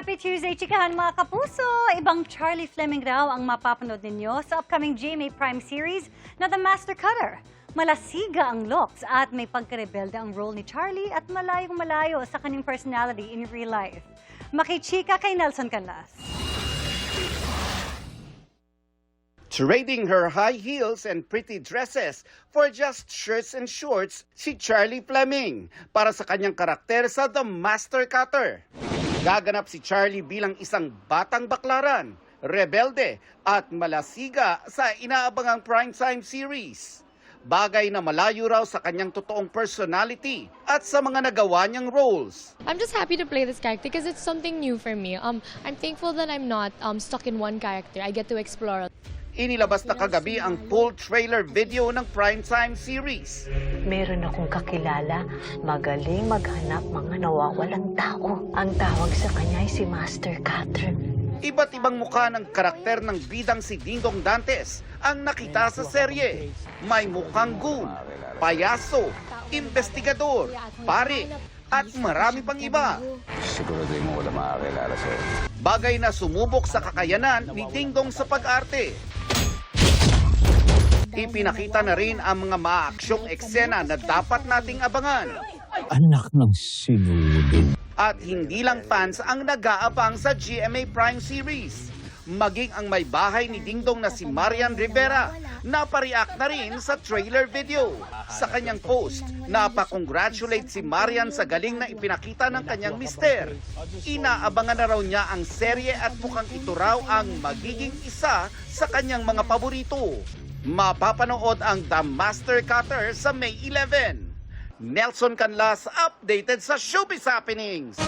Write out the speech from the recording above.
Happy Tuesday, chikahan mga kapuso! Ibang Charlie Fleming raw ang mapapanood ninyo sa upcoming GMA Prime series na The Master Cutter. Malasiga ang looks at may pagkarebelde ang role ni Charlie at malayong-malayo sa kanyang personality in real life. Makichika kay Nelson Canlas. Trading her high heels and pretty dresses for just shirts and shorts, si Charlie Fleming para sa kanyang karakter sa The Master Cutter. Gaganap si Charlie bilang isang batang baklaran, rebelde at malasiga sa inaabangang primetime series. Bagay na malayo raw sa kanyang totoong personality at sa mga nagawa niyang roles. I'm just happy to play this character because it's something new for me. I'm thankful that I'm not stuck in one character. I get to explore. Inilabas na kagabi ang full trailer video ng primetime series. Meron akong kakilala, magaling maghanap mga nawawalang tao. Ang tawag sa kanya ay si Master Cutter. Iba't ibang mukha ng karakter ng bidang si Dingdong Dantes ang nakita sa serye. May mukhang goon, payaso, investigador, pare, at marami pang iba. Siguraduhin mo wala makakilala sa'yo. Bagay na sumubok sa kakayanan ni Dingdong sa pag-arte. Ipinakita na rin ang mga maaksyong eksena na dapat nating abangan. Anak ng sinulid. At hindi lang fans ang nag-aabang sa GMA Prime series. Maging ang may bahay ni Dingdong na si Marian Rivera, napareact na rin sa trailer video. Sa kanyang post, napakongratulate si Marian sa galing na ipinakita ng kanyang mister. Inaabangan na raw niya ang serye at mukhang ito raw ang magiging isa sa kanyang mga paborito. Mapapanood ang The Master Cutter sa May 11. Nelson Canlas, updated sa Showbiz Happenings.